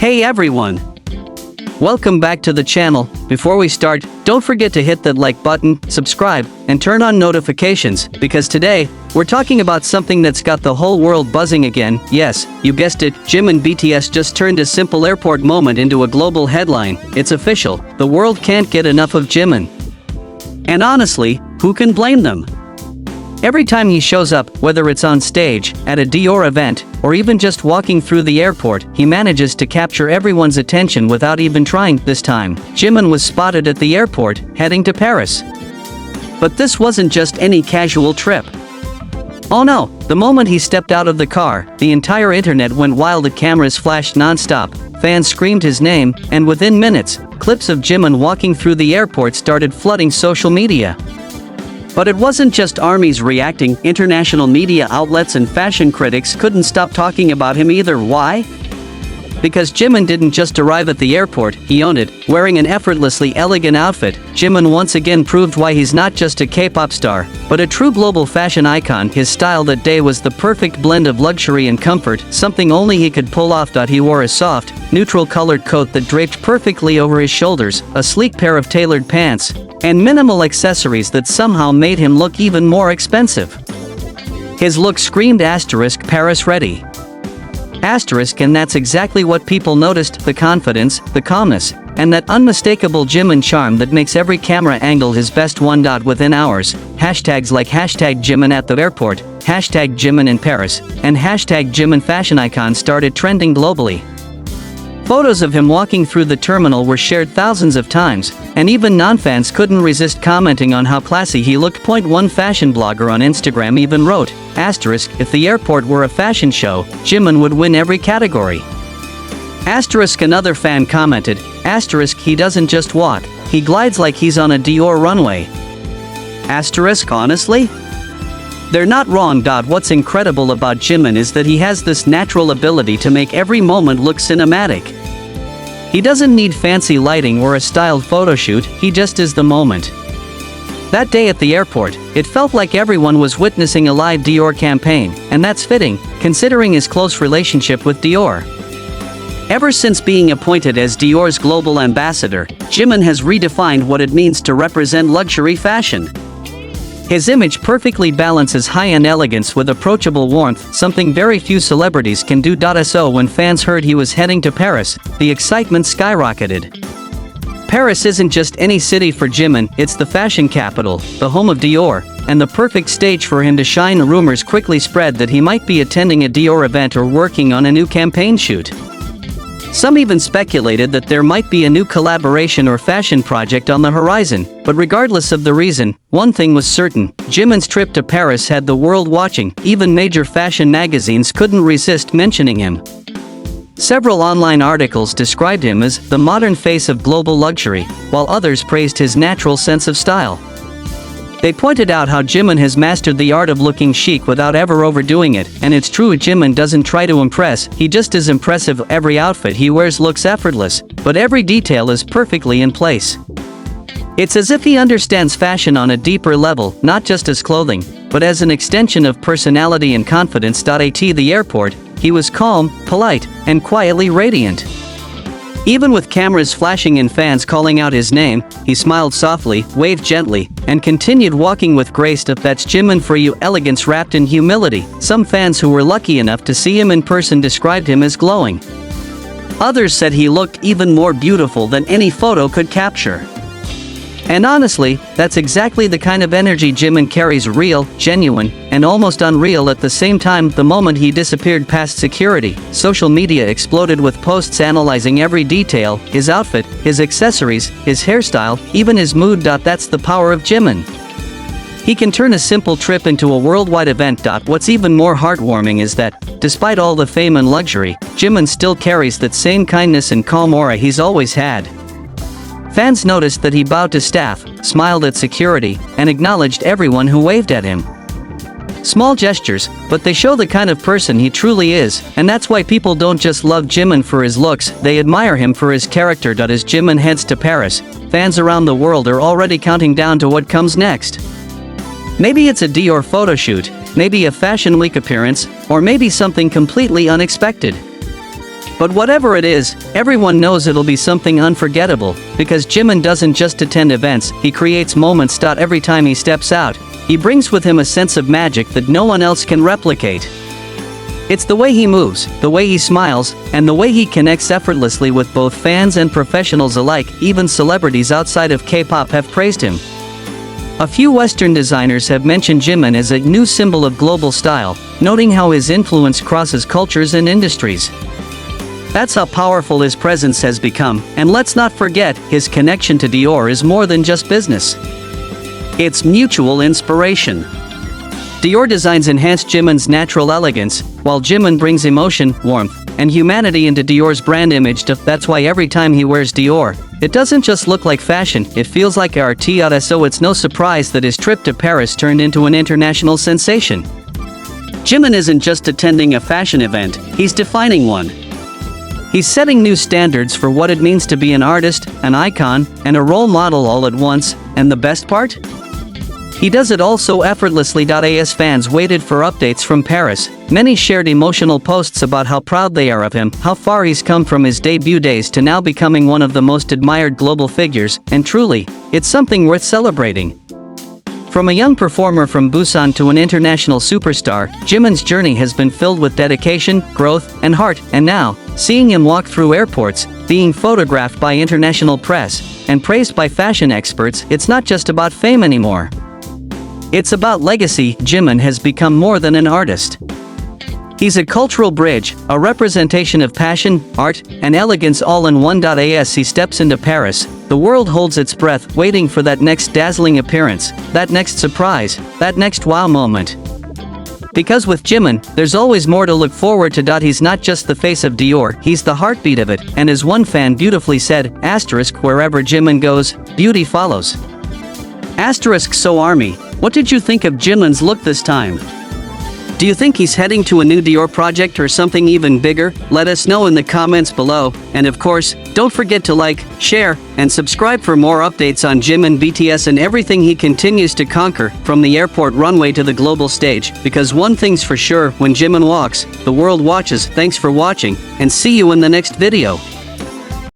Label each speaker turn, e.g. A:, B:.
A: Hey everyone! Welcome back to the channel. Before we start, don't forget to hit that like button, subscribe, and turn on notifications, because today, we're talking about something that's got the whole world buzzing again. Yes, you guessed it, Jimin BTS just turned a simple airport moment into a global headline. It's official, the world can't get enough of Jimin. And honestly, who can blame them? Every time he shows up, whether it's on stage, at a Dior event, or even just walking through the airport, he manages to capture everyone's attention without even trying. This time, Jimin was spotted at the airport, heading to Paris. But this wasn't just any casual trip. Oh no, the moment he stepped out of the car, the entire internet went wild. The cameras flashed non-stop, fans screamed his name, and within minutes, clips of Jimin walking through the airport started flooding social media. But it wasn't just armies reacting, international media outlets and fashion critics couldn't stop talking about him either. Why? Because Jimin didn't just arrive at the airport, he owned it. Wearing an effortlessly elegant outfit, Jimin once again proved why he's not just a K-pop star, but a true global fashion icon. His style that day was the perfect blend of luxury and comfort, something only he could pull off. He wore a soft, neutral-colored coat that draped perfectly over his shoulders, a sleek pair of tailored pants, and minimal accessories that somehow made him look even more expensive. His look screamed Paris ready. And that's exactly what people noticed: the confidence, the calmness, and that unmistakable Jimin charm that makes every camera angle his best one. Within hours, hashtags like #Jimin at the airport, #Jimin in Paris, and #Jimin fashion icon started trending globally. Photos of him walking through the terminal were shared thousands of times, and even non-fans couldn't resist commenting on how classy he looked. One fashion blogger on Instagram even wrote, "If the airport were a fashion show, Jimin would win every category." Another fan commented, "He doesn't just walk, he glides like he's on a Dior runway." Honestly? They're not wrong. What's incredible about Jimin is that he has this natural ability to make every moment look cinematic. He doesn't need fancy lighting or a styled photo shoot, he just is the moment. That day at the airport, it felt like everyone was witnessing a live Dior campaign, and that's fitting, considering his close relationship with Dior. Ever since being appointed as Dior's global ambassador, Jimin has redefined what it means to represent luxury fashion. His image perfectly balances high-end elegance with approachable warmth, something very few celebrities can do. So when fans heard he was heading to Paris, the excitement skyrocketed. Paris isn't just any city for Jimin, it's the fashion capital, the home of Dior, and the perfect stage for him to shine. Rumors quickly spread that he might be attending a Dior event or working on a new campaign shoot. Some even speculated that there might be a new collaboration or fashion project on the horizon, but regardless of the reason, one thing was certain: Jimin's trip to Paris had the world watching. Even major fashion magazines couldn't resist mentioning him. Several online articles described him as the modern face of global luxury, while others praised his natural sense of style. They pointed out how Jimin has mastered the art of looking chic without ever overdoing it, and it's true, Jimin doesn't try to impress, he just is impressive. Every outfit he wears looks effortless, but every detail is perfectly in place. It's as if he understands fashion on a deeper level, not just as clothing, but as an extension of personality and confidence. At the airport, he was calm, polite, and quietly radiant. Even with cameras flashing and fans calling out his name, he smiled softly, waved gently, and continued walking with grace. That's Jimin for you, elegance wrapped in humility. Some fans who were lucky enough to see him in person described him as glowing. Others said he looked even more beautiful than any photo could capture. And honestly, that's exactly the kind of energy Jimin carries: real, genuine, and almost unreal at the same time. The moment he disappeared past security, social media exploded with posts analyzing every detail: his outfit, his accessories, his hairstyle, even his mood. That's the power of Jimin. He can turn a simple trip into a worldwide event. What's even more heartwarming is that, despite all the fame and luxury, Jimin still carries that same kindness and calm aura he's always had. Fans noticed that he bowed to staff, smiled at security, and acknowledged everyone who waved at him. Small gestures, but they show the kind of person he truly is, and that's why people don't just love Jimin for his looks, they admire him for his character. As Jimin heads to Paris, fans around the world are already counting down to what comes next. Maybe it's a Dior photo shoot, maybe a Fashion Week appearance, or maybe something completely unexpected. But whatever it is, everyone knows it'll be something unforgettable, because Jimin doesn't just attend events, he creates moments. Every time he steps out, he brings with him a sense of magic that no one else can replicate. It's the way he moves, the way he smiles, and the way he connects effortlessly with both fans and professionals alike. Even celebrities outside of K-pop have praised him. A few Western designers have mentioned Jimin as a new symbol of global style, noting how his influence crosses cultures and industries. That's how powerful his presence has become, and let's not forget, his connection to Dior is more than just business. It's mutual inspiration. Dior designs enhance Jimin's natural elegance, while Jimin brings emotion, warmth, and humanity into Dior's brand image. That's why every time he wears Dior, it doesn't just look like fashion, it feels like art. So it's no surprise that his trip to Paris turned into an international sensation. Jimin isn't just attending a fashion event, he's defining one. He's setting new standards for what it means to be an artist, an icon, and a role model all at once, and the best part? He does it all so effortlessly. As fans waited for updates from Paris, many shared emotional posts about how proud they are of him, how far he's come from his debut days to now becoming one of the most admired global figures, and truly, it's something worth celebrating. From a young performer from Busan to an international superstar, Jimin's journey has been filled with dedication, growth, and heart, and now, seeing him walk through airports, being photographed by international press, and praised by fashion experts, it's not just about fame anymore. It's about legacy. Jimin has become more than an artist. He's a cultural bridge, a representation of passion, art, and elegance all in one. As he steps into Paris, the world holds its breath, waiting for that next dazzling appearance, that next surprise, that next wow moment. Because with Jimin, there's always more to look forward to. He's not just the face of Dior, he's the heartbeat of it, and as one fan beautifully said, wherever Jimin goes, beauty follows. So Army, what did you think of Jimin's look this time? Do you think he's heading to a new Dior project or something even bigger? Let us know in the comments below, and of course, don't forget to like, share, and subscribe for more updates on Jimin BTS and everything he continues to conquer, from the airport runway to the global stage, because one thing's for sure, when Jimin walks, the world watches. Thanks for watching, and see you in the next video.